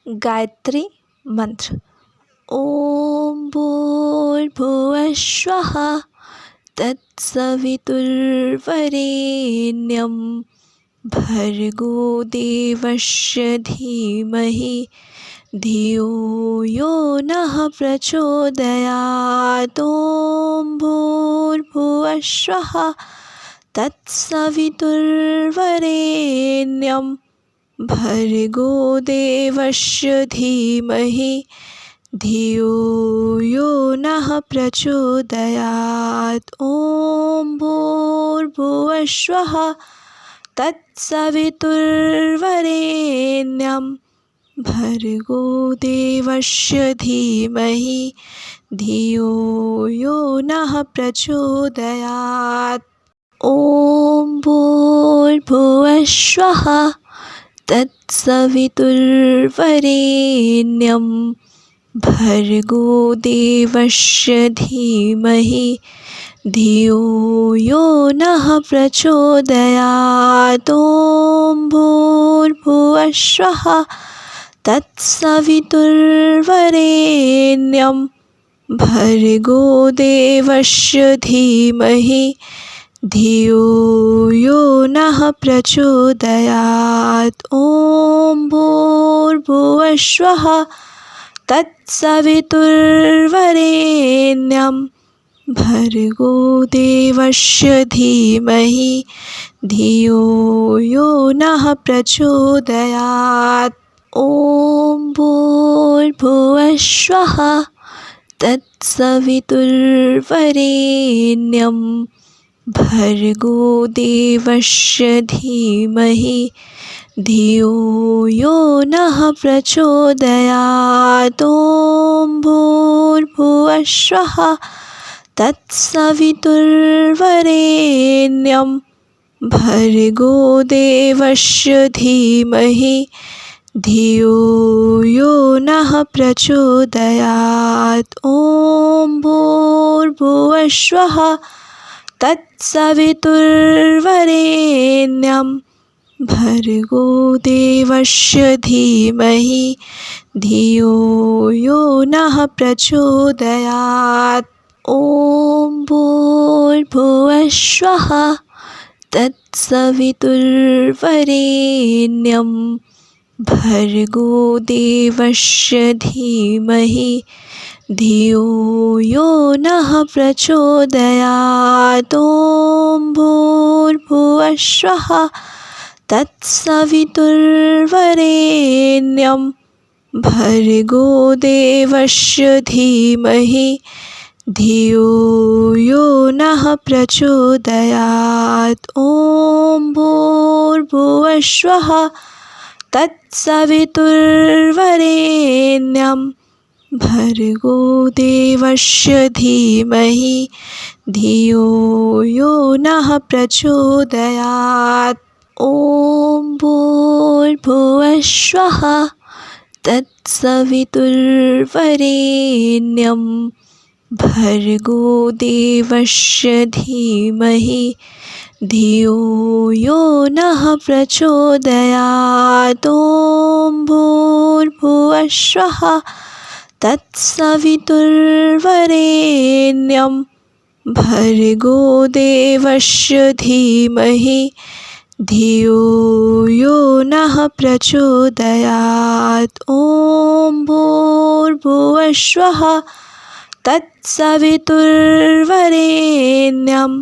गायत्री मंत्र। ॐ भूर्भुवः स्वः तत्सवितुर्वरेण्यं भर्गो देवस्य धीमहि धियो यो नः प्रचोदयात्। ॐ भूर्भुवः स्वः तत्सवितुर्वरेण्यं भर्गो देवस्य धीमहि धियो यो नः प्रचोदयात्। ॐ भूर्भुवः स्वः तत्सवितुर्वरेण्यं भर्गो देवस्य धीमहि धियो यो नः प्रचोदयात्। ॐ भूर्भुवः स्वः तत्सवितुर्वरेण्यं भर्गो देवस्य धीमहि धियो यो नः प्रचोदयात्। ॐ भूर्भुवः स्वः तत्सवितुर्वरेण्यं भर्गो देवस्य धीमहि धियो यो नः प्रचोदयात्। ॐ भूर्भुवः स्वः तत्सवितुर्वरेण्यं भर्गो देवस्य धीमहि धियो यो नः प्रचोदयात्। ॐ भूर्भुवः स्वः तत्सवितुर्वरेण्यं भर्गो देवस्य धीमहि धियो यो नः प्रचोदयात्। ॐ भूर्भुवः स्वः तत्सवितुर्वरेण्यं भर्गो देवस्य धीमहि धियो यो नः प्रचोदयात्। ॐ भूर्भुवः स्वः तत्सवितुर्वरेण्यं भर्गो देवस्य धीमहि धियो यो नः प्रचोदयात्। ॐ भूर्भुवः स्वः तत्सवितुर्वरेण्यं भर्गो देवस्य धीमहि धियो यो नः प्रचोदयात्। ॐ भूर्भुवः स्वः तत्सवितुर्वरेण्यं भर्गो देवस्य धीमहि धियो यो नः प्रचोदयात्। ॐ भूर्भुवः स्वः तत्सवितुर्वरेण्यं भर्गो देवस्य धीमहि धियो यो नः प्रचोदयात्। ॐ भूर्भुवः स्वः तत्सवितुर्वरेण्यं भर्गो देवस्य धीमहि धियो यो नः प्रचोदयात्। ॐ भूर्भुवः स्वः तत्सवितुर्वरेण्यं भर्गो देवस्य धीमहि धियो यो नः प्रचोदयात्। ॐ भूर्भुवः स्वः तत्सवितुर्वरेण्यं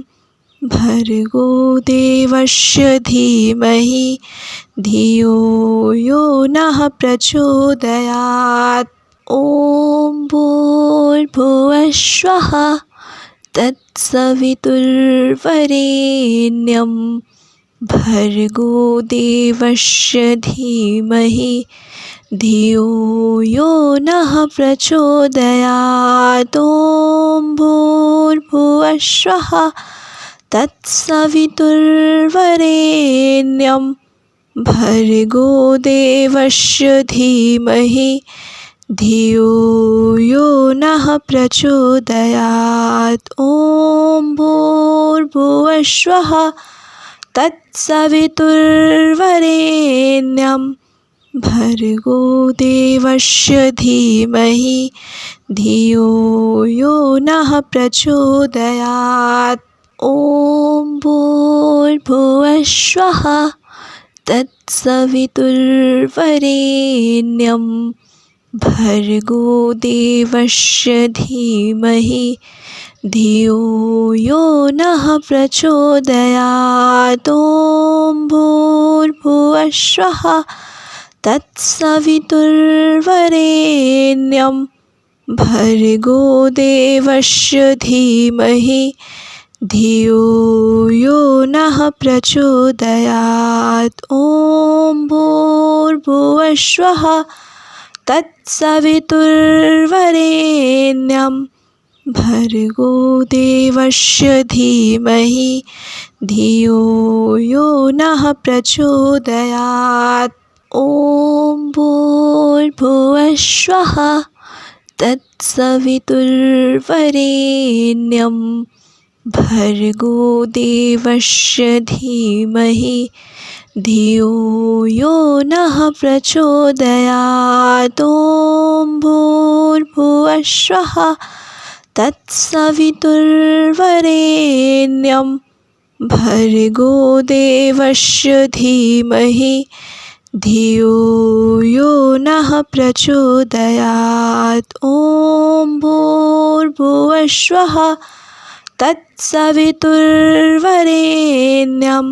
भर्गो देवस्य धीमहि धियो यो नः प्रचोदयात्। ॐ भूर्भुवः स्वः तत्सवितुर्वरेण्यं भर्गो देवस्य धीमहि धियो यो नः प्रचोदयात्। ॐ भूर्भुवः स्वः तत्सवितुर्वरेण्यं भर्गो देवस्य धीमहि धियो यो नः प्रचोदयात्। ॐ भूर्भुवः स्वः तत्सवितुर्वरेण्यं भर्गो देवस्य धीमहि धियो यो नः प्रचोदयात्। ॐ भूर्भुवः स्वः तत्सवितुर्वरेण्यं भर्गो देवस्य धीमहि धियो यो नः प्रचोदयात्। ॐ भूर्भुवः स्वः तत्सवितुर्वरेण्यं भर्गो देवस्य धीमहि धियो यो नः प्रचोदयात्। ॐ भूर्भुवः स्वः तत्सवितुर्वरेण्यं भर्गो देवस्य धीमहि धियो यो नः प्रचोदयात्। ॐ भूर्भुवः स्वः तत्सवितुर्वरेण्यं भर्गो देवस्य धीमहि धियो यो नः प्रचोदयात्। ॐ भूर्भुवः स्वः तत्सवितुर्वरेण्यं भर्गो देवस्य धीमहि धियो यो नः प्रचोदयात्। ॐ भूर्भुवः स्वः तत्सवितुर्वरेण्यं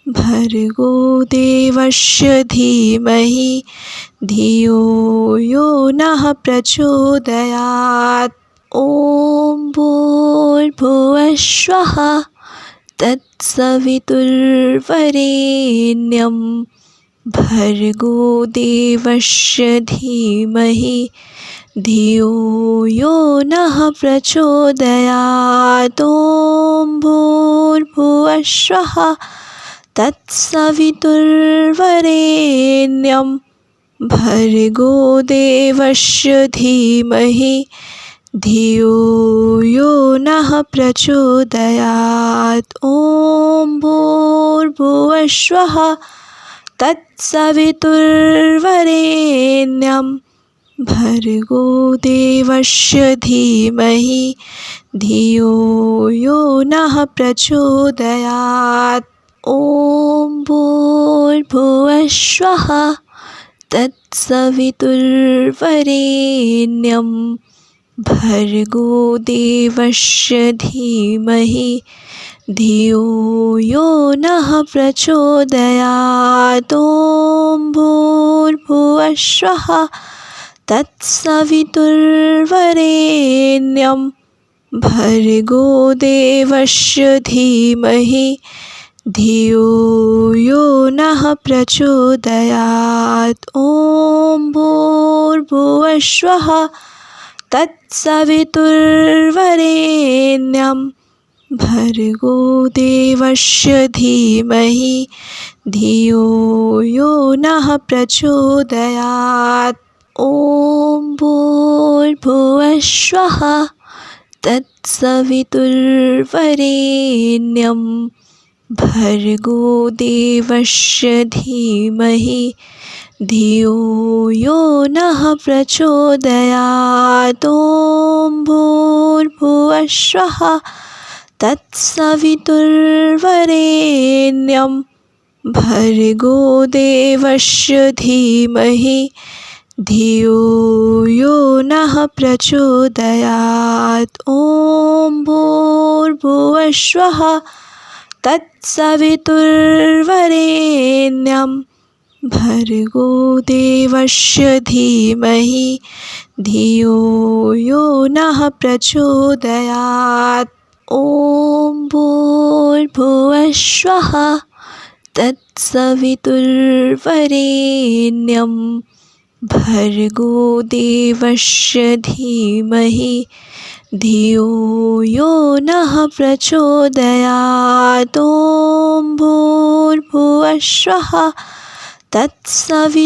भर्गो देवस्य धीमहि धियो यो नः प्रचोदयात्। ॐ भूर्भुवः स्वः तत्सवितुर्वरेण्यं भर्गो देवस्य धीमहि धियो यो नः प्रचोदयात्। ॐ भूर्भुवः स्वः तत्सवितुर्वरेण्यं भर्गो देवस्य धीमहि धियो यो नः प्रचोदयात्। ॐ भूर्भुवः स्वः तत्सवितुर्वरेण्यं भर्गो देवस्य धीमहि धियो यो नः प्रचोदयात्। ॐ भूर्भुवः स्वः तत्सवितुर्वरेण्यं भर्गो देवस्य धीमहि धियो यो नः प्रचोदयात्। ॐ भूर्भुवः स्वः तत्सवितुर्वरेण्यं भर्गो देवस्य धीमहि धियो यो नः प्रचोदयात्। ॐ भूर्भुवः स्वः तत्सवितुर्वरेण्यं भर्गो देवस्य धीमहि धियो यो नः प्रचोदयात्। ॐ भूर्भुवः स्वः तत्सवितुर्वरेण्यं भर्गो देवस्य धीमहि धियो यो नः प्रचोदयात्। ॐ भूर्भुवः स्वः तत्सवितुर्वरेण्यं भर्गो देवस्य धीमहि धियो यो नः प्रचोदयात्। ॐ भूर्भुवः स्वः तत्सवितुर्वरेण्यं भर्गो देवस्य धीमहि धियो यो नः प्रचोदयात्। ॐ भूर्भुवः स्वः तत्सवितुर्वरेण्यं भर्गो देवस्य धीमहि धियो यो नः प्रचोदयात्। ॐ भूर्भुवः स्वः तत्सवितुर्वरेण्यं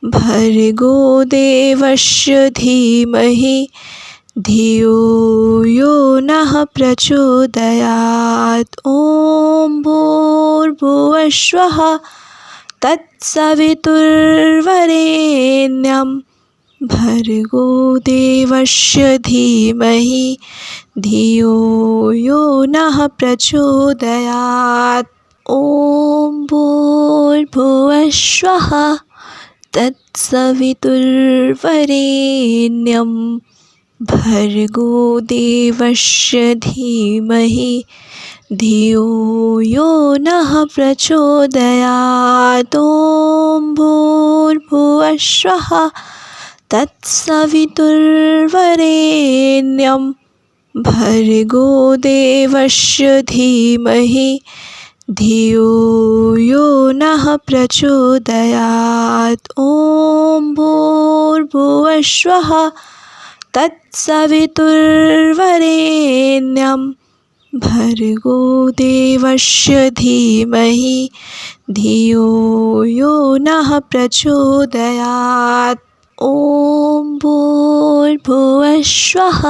भर्गो देवस्य धीमहि धियो यो नः प्रचोदयात्। ॐ भूर्भुवः स्वः तत्सवितुर्वरेण्यं भर्गो देवस्य धीमहि धियो यो नः प्रचोदयात्। ॐ भूर्भुवः स्वः तत्सवितुर्वरेण्यं भर्गो देवस्य धीमहि धियो यो नः प्रचोदयात्। ॐ भूर्भुवः स्वः तत्सवितुर्वरेण्यं भर्गो देवस्य धीमहि धियो यो नः प्रचोदयात्। ॐ भूर्भुवः स्वः तत्सवितुर्वरेण्यं भर्गो देवस्य धीमहि धियो यो नः प्रचोदयात्। ॐ भूर्भुवः स्वः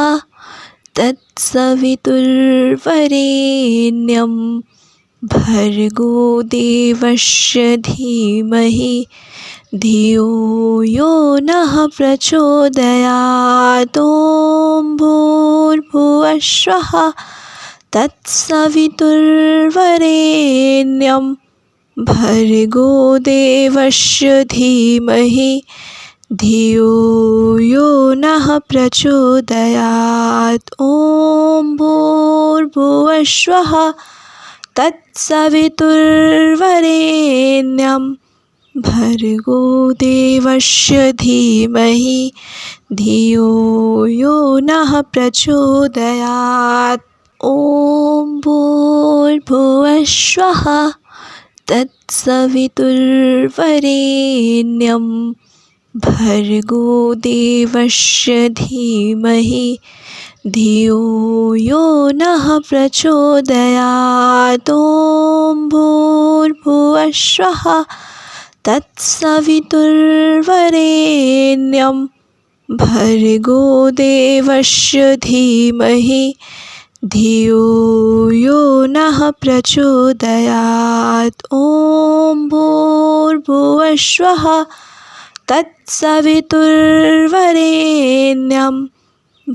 तत्सवितुर्वरेण्यं भर्गो देवस्य धीमहि धियो यो नः प्रचोदयात्। ॐ भूर्भुवः स्वः तत्सवितुर्वरेण्यं भर्गो देवस्य धीमहि धियो यो नः प्रचोदयात्। ॐ भूर्भुवः स्वः तत्सवितुर्वरेण्यं भर्गो देवस्य धीमहि धियो यो नः प्रचोदयात्। ॐ भूर्भुवः स्वः तत्सवितुर्वरेण्यं भर्गो देवस्य धीमहि धियो यो नः प्रचोदयात्। ॐ भूर्भुवः स्वः तत्सवितुर्वरेण्यं भर्गो देवस्य धीमहि धियो यो नः प्रचोदयात्। ॐ भूर्भुवः स्वः तत्सवितुर्वरेण्यं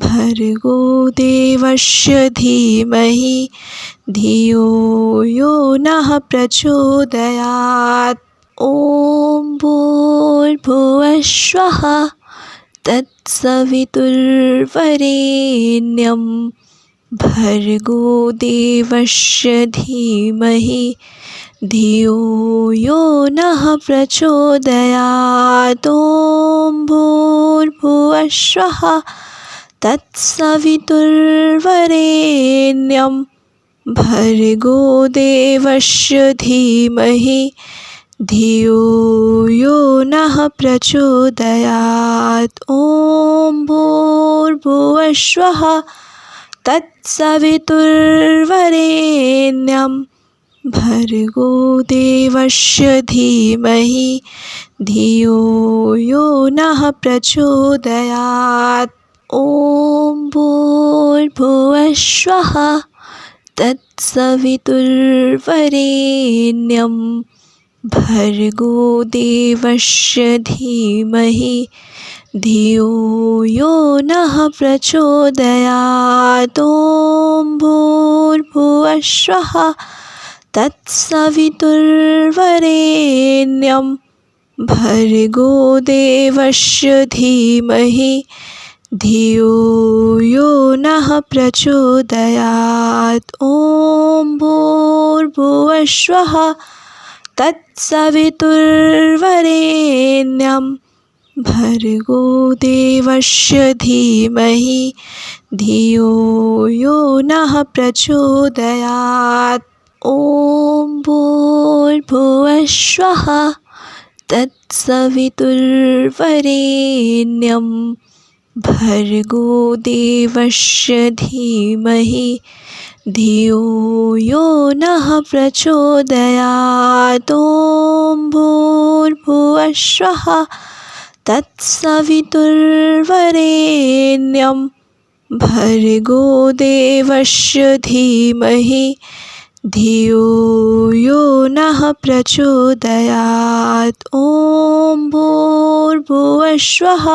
भर्गो देवस्य धीमहि धियो यो नः प्रचोदयात्। ॐ भूर्भुवः स्वः तत्सवितुर्वरेण्यं भर्गो देवस्य धीमहि धियो यो नः प्रचोदयात्। ॐ भूर्भुवः स्वः तत्सवितुर्वरेण्यं भर्गो देवस्य धीमहि धियो यो नः प्रचोदयात्। ॐ भूर्भुवः स्वः तत्सवितुर्वरेण्यं भर्गो देवस्य धीमहि धियो यो नः प्रचोदयात्। ॐ भूर्भुवः स्वः तत्सवितुर्वरेण्यं भर्गो देवस्य धीमहि धियो यो नः प्रचोदयात्। ॐ भूर्भुवः स्वः तत्सवितुर्वरेण्यं भर्गो देवस्य धीमहि धियो यो नः प्रचोदयात्। ॐ भूर्भुवः स्वः तत्सवितुर्वरेण्यं भर्गो देवस्य धीमहि धियो यो नः प्रचोदयात्। ॐ भूर्भुवः स्वः तत्सवितुर्वरेण्यं भर्गो देवस्य धीमहि धियो यो नः प्रचोदयात्। ॐ भूर्भुवः स्वः तत्सवितुर्वरेण्यं भर्गो देवस्य धीमहि धियो यो नः प्रचोदयात्। भूर्भुवस्वः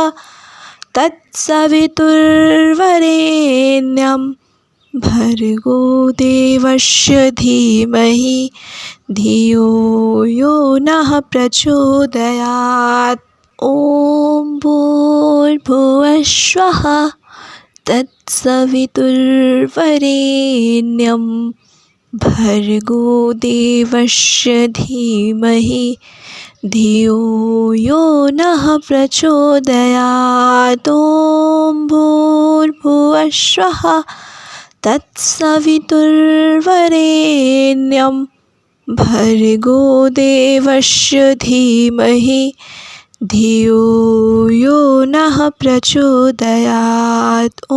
तत्सवितुर्वरेण्यं भर्गो देवस्य धीमहि धियो यो नः प्रचोदयात्। ॐ भूर्भुवस्वः तत्सवितुर्वरेण्यं भर्गो देवस्य धीमहि धियो यो नः प्रचोदयात्। ॐ भूर्भुवस्वः तत्सवितुर्वरेण्यं भर्गो देवस्य धीमहि धियो यो नः प्रचोदयात्। ॐ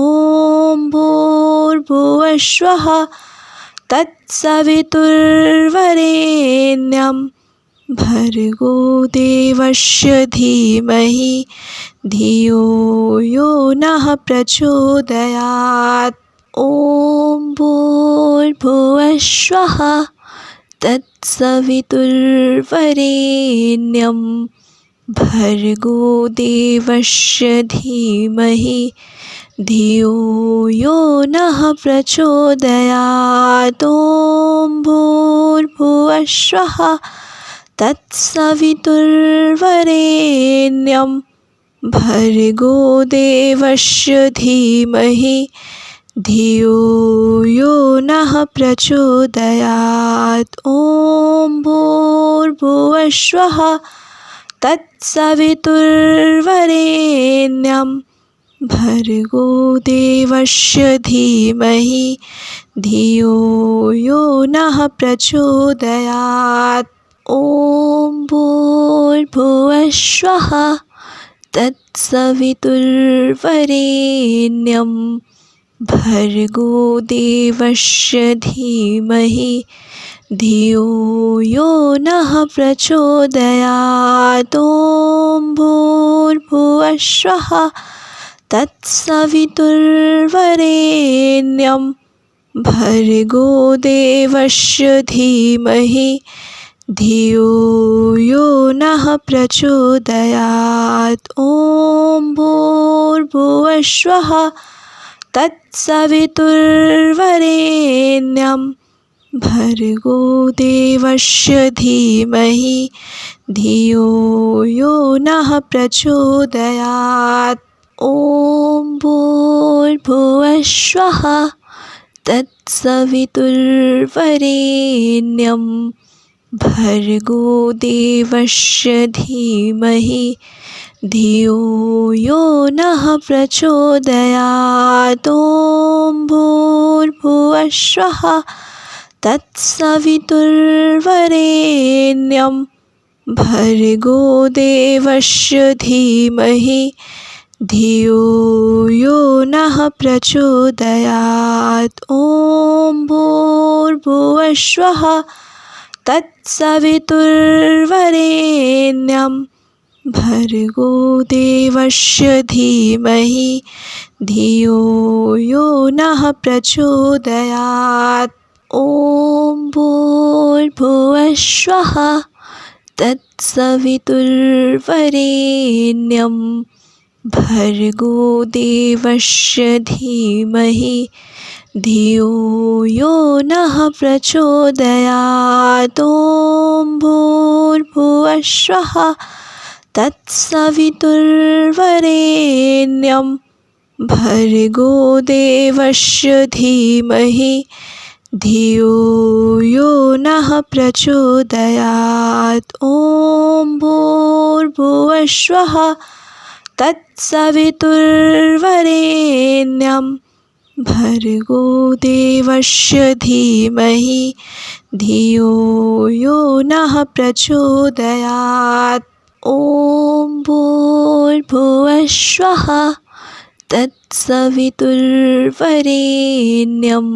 भूर्भुवस्वः तत्सवितुर्वरेण्यं भर्गो देवस्य धीमहि धियो यो नः प्रचोदयात्। ॐ भूर्भुवस्वः तत्सवितुर्वरेण्यं भर्गो देवस्य धीमहि धियो यो नः प्रचोदयात्। ॐ भूर्भुवस्वः तत्सवितुर्वरेण्यं भर्गो देवस्य धीमहि धियो यो नः प्रचोदयात्। ॐ भूर्भुवस्वः तत्सवितुर्वरेण्यं भर्गो देवस्य धीमहि धियो यो नः प्रचोदयात्। ॐ भूर्भुवस्वः तत्सवितुर्वरेण्यं भर्गो देवस्य धीमहि धियो यो नः प्रचोदयात्। ॐ भूर्भुवस्वः तत्सवितुर्वरेण्यं भर्गो देवस्य धीमहि धियो यो नः प्रचोदयात्। ॐ भूर्भुवस्वः तत्सवितुर्वरेण्यं भर्गो देवस्य धीमहि धियो यो नः प्रचोदयात्। ॐ भूर्भुवस्वः तत्सवितुर्वरेण्यं भर्गो देवस्य धीमहि धियो यो नः प्रचोदयात्। ॐ भूर्भुवस्वः तत्सवितुर्वरेण्यं भर्गो देवस्य धीमहि धियो यो नः प्रचोदयात्। ॐ भूर्भुवस्वः तत्सवितुर्वरेण्यं भर्गो देवस्य धीमहि धियो यो नः प्रचोदयात्। ॐ भूर्भुवस्वः तत्सवितुर्वरेण्यं भर्गो देवस्य धीमहि धियो यो नः प्रचोदयात्। ॐ भूर्भुवस्वः तत्सवितुर्वरेण्यं भर्गो देवस्य धीमहि धियो यो नः प्रचोदयात्। ॐ भूर्भुवस्वः तत्सवितुर्वरेण्यं भर्गो देवस्य धीमहि धियो यो नः प्रचोदयात्। ॐ भूर्भुवस्वः तत्सवितुर्वरेण्यं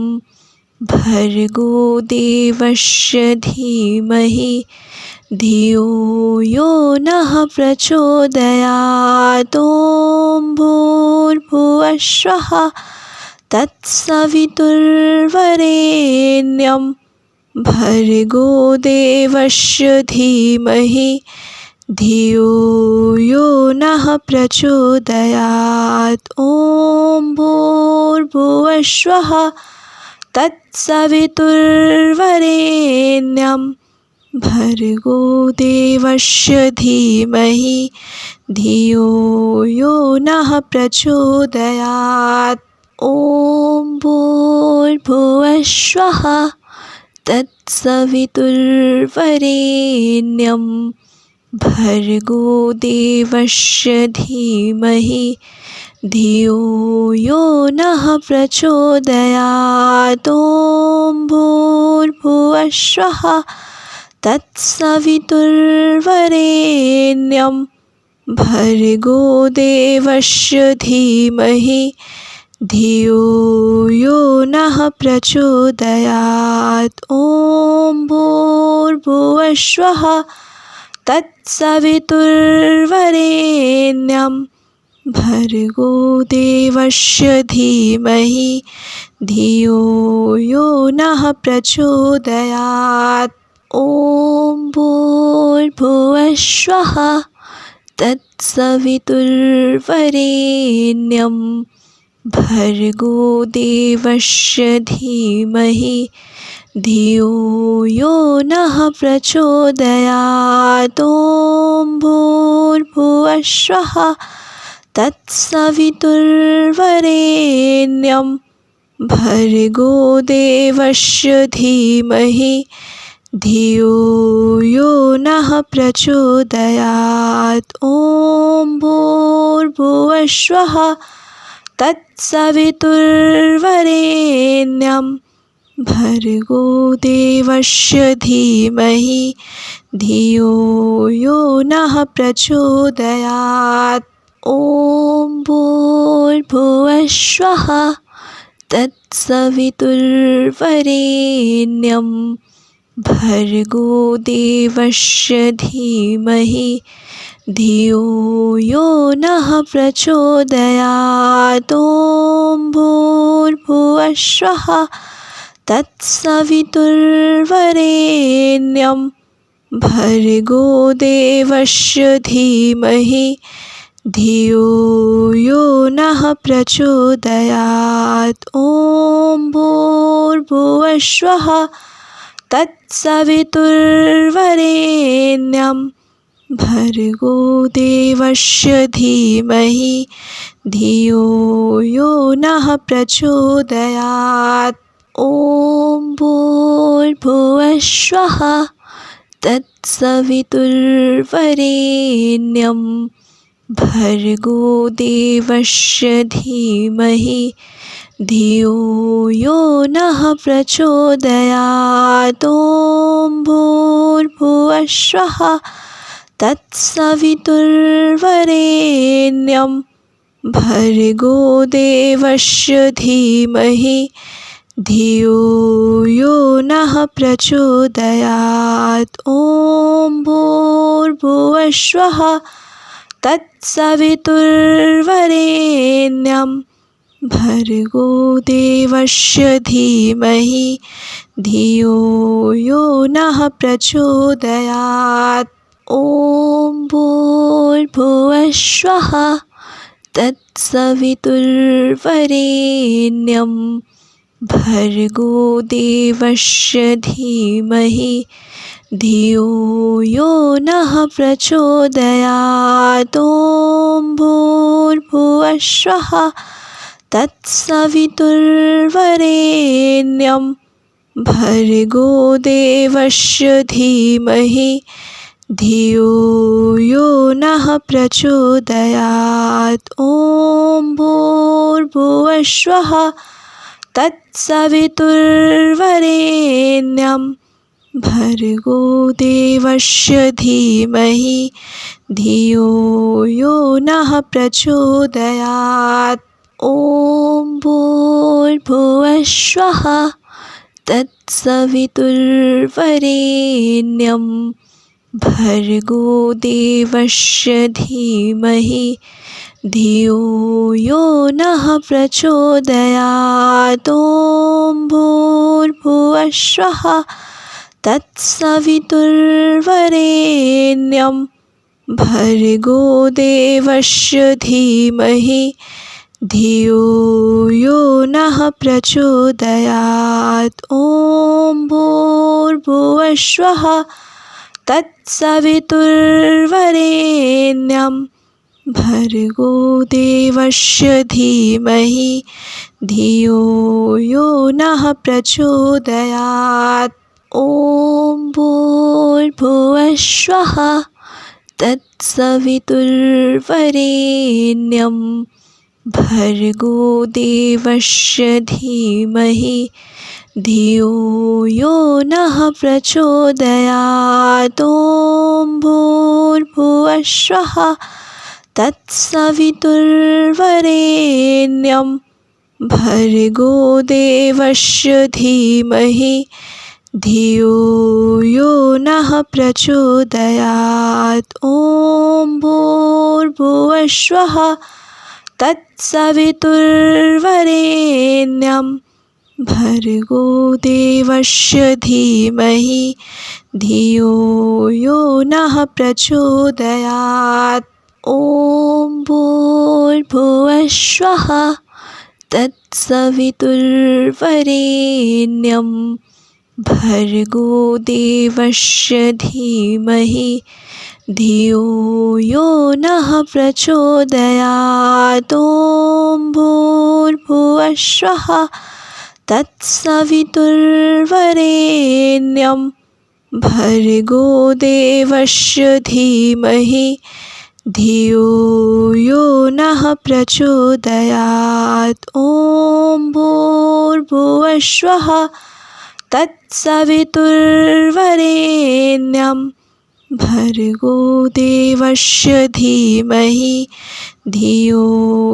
भर्गो देवस्य धीमहि धियो यो नः प्रचोदयात्। ॐ भूर्भुवस्वः तत्सवितुर्वरेण्यं भर्गो देवस्य धीमहि धियो यो नः प्रचोदयात्। ॐ भूर्भुवस्सुवः तत्सवितुर्वरेण्यं भर्गो देवस्य धीमहि धियो यो नः प्रचोदयात्। ॐ भूर्भुवस्सुवः तत्सवितुर्वरेण्यं भर्गो देवस्य धीमहि धियो यो नः प्रचोदयात्। ॐ भूर्भुवस्सुवः तत्सवितुर्वरेण्यं भर्गो देवस्य धीमहि धियो यो नः प्रचोदयात्। ॐ भूर्भुवस्सुवः तत्सवितुर्वरेण्यं भर्गो देवस्य धीमहि धियो यो नः प्रचोदयात्। ॐ भूर्भुवस्सुवः तत्सवितुर्वरेण्यं भर्गो देवस्य धीमहि धियो यो नः प्रचोदयात्। ॐ भूर्भुवस्सुवः तत्सवितुर्वरेण्यं भर्गो देवस्य धीमहि धियो यो नः प्रचोदयात्। ॐ भूर्भुवस्सुवः तत्सवितुर्वरेण्यं भर्गो देवस्य धीमहि धियो यो नः प्रचोदयात्। ॐ भूर्भुवस्सुवः तत्सवितुर्वरेण्यं भर्गो देवस्य धीमहि धियो यो नः प्रचोदयात्। ॐ भूर्भुवस्सुवः तत्सवितुर्वरेण्यं भर्गो देवस्य धीमहि धियो यो नः प्रचोदयात्। ॐ भूर्भुवस्सुवः तत्सवितुर्वरेण्यं भर्गो देवस्य धीमहि धियो यो नः प्रचोदयात्। ॐ भूर्भुवस्सुवः तत्सवितुर्वरेण्यं भर्गो देवस्य धीमहि धियो यो नः प्रचोदयात्। ॐ भूर्भुवस्सुवः तत्सवितुर्वरेण्यं भर्गो देवस्य धीमहि धियो यो नः प्रचोदयात्। ॐ भूर्भुवस्सुवः तत्सवितुर्वरेण्यं भर्गो देवस्य धीमहि धियो यो नः प्रचोदयात्। ॐ भूर्भुवस्सुवः तत्सवितुर्वरेण्यं भर्गो देवस्य धीमहि धियो यो नः प्रचोदयात्। ॐ भूर्भुवस्सुवः तत्सवितुर्वरेण्यं भर्गो देवस्य धीमहि धियो यो नः प्रचोदयात्। ॐ भूर्भुवस्सुवः तत्सवितुर्वरेण्यं भर्गो देवस्य धीमहि धियो यो नः प्रचोदयात्। ॐ भूर्भुवस्सुवः तत्सवितुर्वरेण्यं भर्गो देवस्य धीमहि धियो यो नः प्रचोदयात्। ॐ भूर्भुवस्सुवः तत्सवितुर्वरेण्यं भर्गो देवस्य धीमहि धियो यो नः प्रचोदयात्। ॐ भूर्भुवस्वः तत्सवितुर्वरेण्यं भर्गो देवस्य धीमहि धियो यो नः प्रचोदयात्। ॐ भूर्भुवस्वः तत्सवितुर्वरेण्यं भर्गो देवस्य धीमहि धियो यो नः प्रचोदयात्। ॐ भूर्भुवस्वः तत्सवितुर्वरेण्यं भर्गो देवस्य धीमहि धियो यो नः प्रचोदयात्। ॐ भूर्भुवस्वः तत्सवितुर्वरेण्यं भर्गो देवस्य धीमहि धियो यो नः प्रचोदयात्। ॐ भूर्भुवस्वः तत्सवितुर्वरेण्यं भर्गो देवस्य धीमहि धियो यो नः प्रचोदयात्। ॐ भूर्भुवस्वः तत्सवितुर्वरेण्यं भर्गो देवस्य धीमहि धियो यो नः प्रचोदयात्। ॐ भूर्भुवस्वः तत्सवितुर्वरेण्यं भर्गो देवस्य धीमहि धियो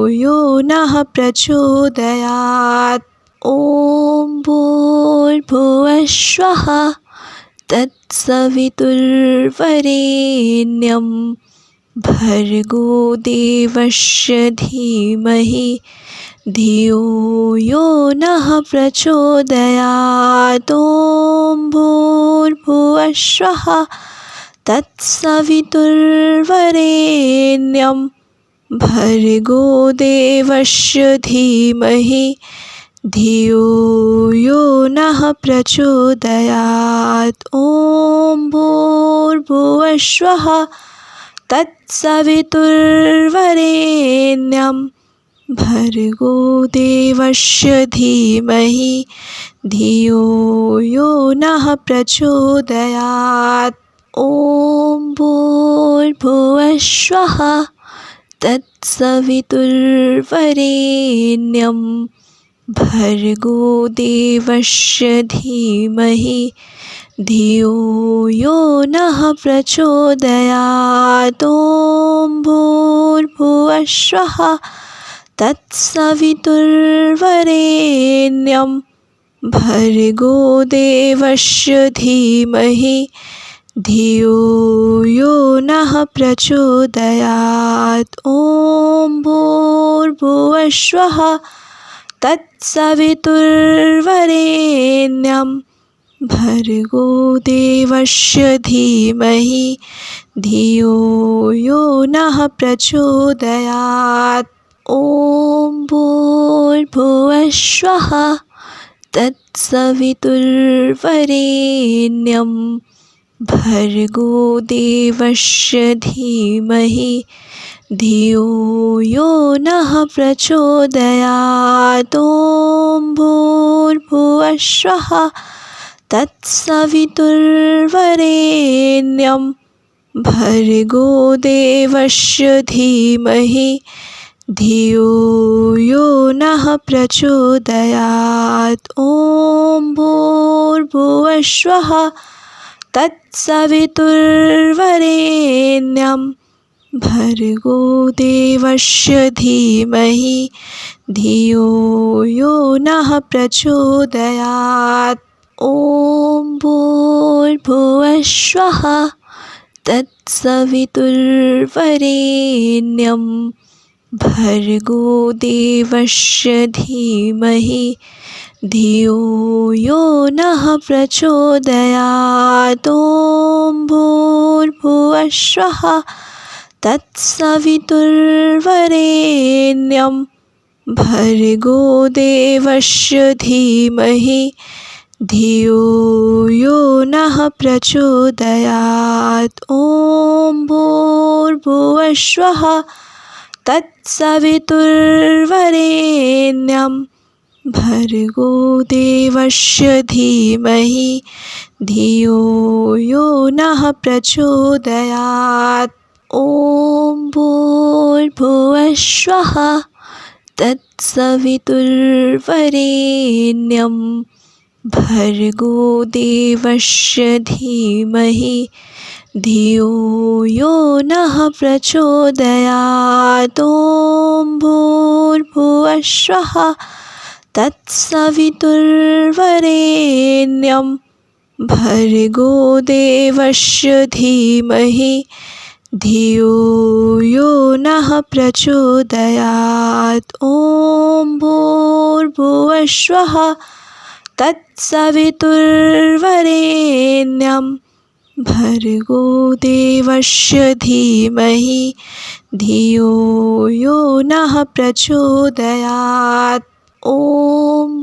यो नः प्रचोदयात्। ॐ भूर्भुवस्वः तत्सवितुर्वरेण्यं भर्गो देवस्य धीमहि धियो यो नः प्रचोदयात्। ॐ भूर्भुवस्वः तत्सवितुर्वरेण्यं भर्गो देवस्य धीमहि धियो यो नः प्रचोदयात्। ॐ भूर्भुवस्वः तत्सवितुर्वरेण्यं भर्गो देवस्य धीमहि धियो यो नः प्रचोदयात्। ॐ भूर्भुवस्वः तत्सवितुर्वरेण्यं भर्गो देवस्य धीमहि धियो यो नः प्रचोदयात्। ॐ भूर्भुवस्वः तत्सवितुर्वरेण्यं भर्गो देवस्य धीमहि धियो यो नः प्रचोदयात्। ॐ भूर्भुवस्वः तत्सवितुर्वरेण्यं भर्गो देवस्य धीमहि धियो यो नः प्रचोदयात्। ॐ भूर्भुवस्वः तत्सवितुर्वरेण्यं भर्गो देवस्य धीमहि धियो यो नः प्रचोदयात्। ॐ भूर्भुवस्वः तत्सवितुर्वरेण्यं भर्गो देवस्य धीमहि धियो यो नः प्रचोदयात्। ॐ भूर्भुवस्वः तत्सवितुर्वरेण्यं भर्गो देवस्य धीमहि धियो यो नः प्रचोदयात्। ॐ भूर्भुवस्वः तत्सवितुर्वरेण्यं भर्गो देवस्य धीमहि धियो यो नः प्रचोदयात्। ॐ भूर्भुवस्वः तत्सवितुर्वरेण्यं भर्गो देवस्य धीमहि धियो यो नः प्रचोदयात्। ॐ भूर्भुवस्वः तत्सवितुर्वरेण्यं भर्गो देवस्य धीमहि धियो यो नः प्रचोदयात्। ॐ भूर्भुवस्वः तत्सवितुर्वरेण्यं भर्गो देवस्य धीमहि धियो यो नः प्रचोदयात्। ॐ भूर्भुवस्वः तत्सवितुर्वरेण्यं भर्गो देवस्य धीमहि धियो यो नः प्रचोदयात्। ॐ भूर्भुवस्वः तत्सवितुर्वरेण्यं भर्गो देवस्य धीमहि धियो यो नः प्रचोदयात्। ॐ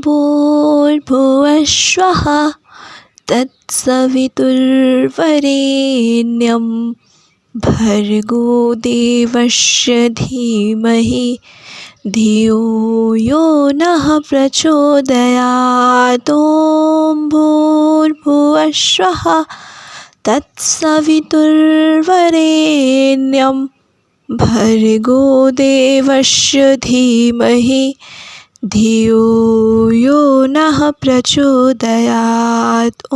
भूर्भुवस्वः तत्सवितुर्वरेण्यं भर्गो देवस्य धीमहि धियो यो नः प्रचोदयात्। ॐ भूर्भुवस्वः तत्सवितुर्वरेण्यं भर्गो देवस्य धीमहि धियो यो नः प्रचोदयात्। ॐ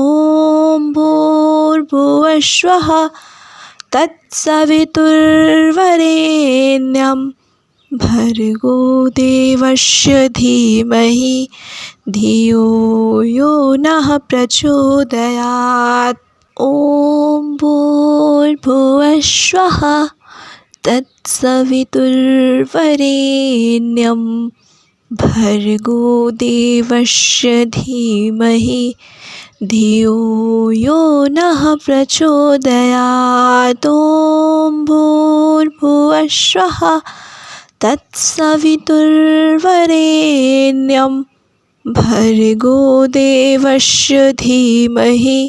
भूर्भुवस्वः तत्सवितुर्वरेण्यं भर्गो देवस्य धीमहि धियो यो नः प्रचोदयात्। ॐ भूर्भुवस्वः तत्सवितुर्वरेण्यं भर्गो देवस्य धीमहि धियो यो नः प्रचोदयात्। ॐ भूर्भुवस्वः तत्सवितुर्वरेण्यं भर्गो देवस्य धीमहि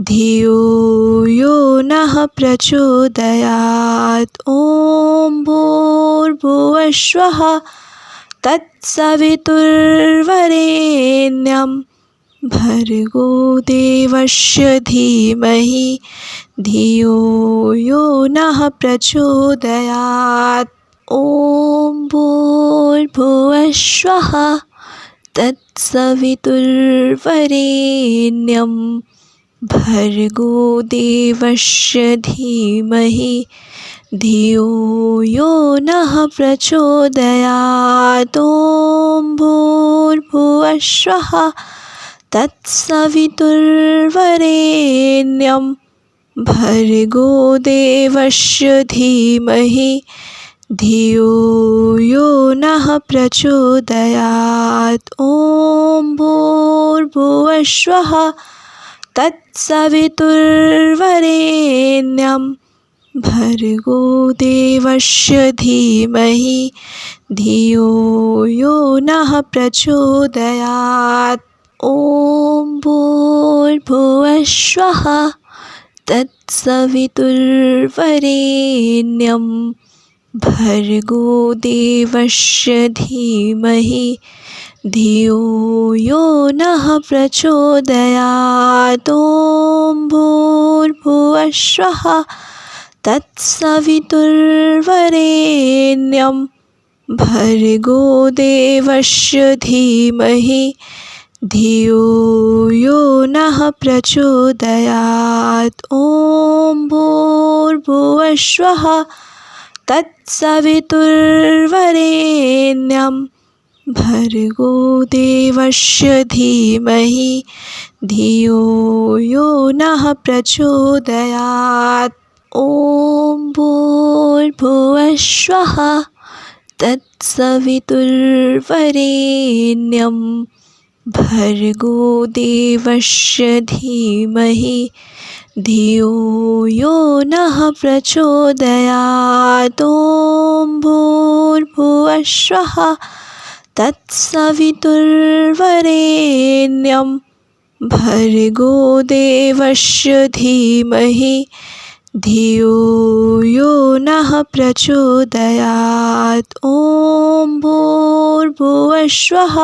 धियो यो नः प्रचोदयात्। ॐ भूर्भुवस्वः तत्सवितुर्वरेण्यं भर्गो देवस्य धीमहि धियो यो नः प्रचोदयात्। ॐ भूर्भुवस्वः तत्सवितुर्वरेण्यं भर्गो देवस्य धीमहि धियो यो नः प्रचोदयात्। ॐ भूर्भुवस्वः तत्सवितुर्वरेण्यं भर्गो देवस्य धीमहि धियो यो नः प्रचोदयात्। ॐ भूर्भुवस्वः तत्सवितुर्वरेण्यं भर्गो देवस्य धीमहि धियो यो नः प्रचोदयात्। ॐ भूर्भुवस्वः तत्सवितुर्वरेण्यं भर्गो देवस्य धीमहि धियो यो नः प्रचोदयात्। ॐ भूर्भुवस्वः तत्सवितुर्वरेण्यं भर्गो देवस्य धीमहि धियो यो नः प्रचोदयात्। ॐ भूर्भुवस्वः तत्सवितुर्वरेण्यं भर्गो देवस्य धीमहि धियो यो नः प्रचोदयात्। ॐ भूर्भुवस्वः तत्सवितुर्वरेण्यं भर्गो देवस्य धीमहि धियो यो नः प्रचोदयात्। ॐ भूर्भुवः स्वः तत्सवितुर्वरेण्यं भर्गो देवस्य धीमहि धियो यो नः प्रचोदयात्। ॐ भूर्भुवः स्वः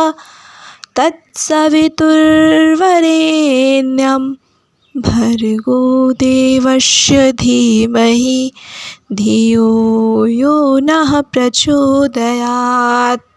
तत्सवितुर्वरेण्यं भर्गो देवस्य धीमहि धियो यो नः प्रचोदयात्।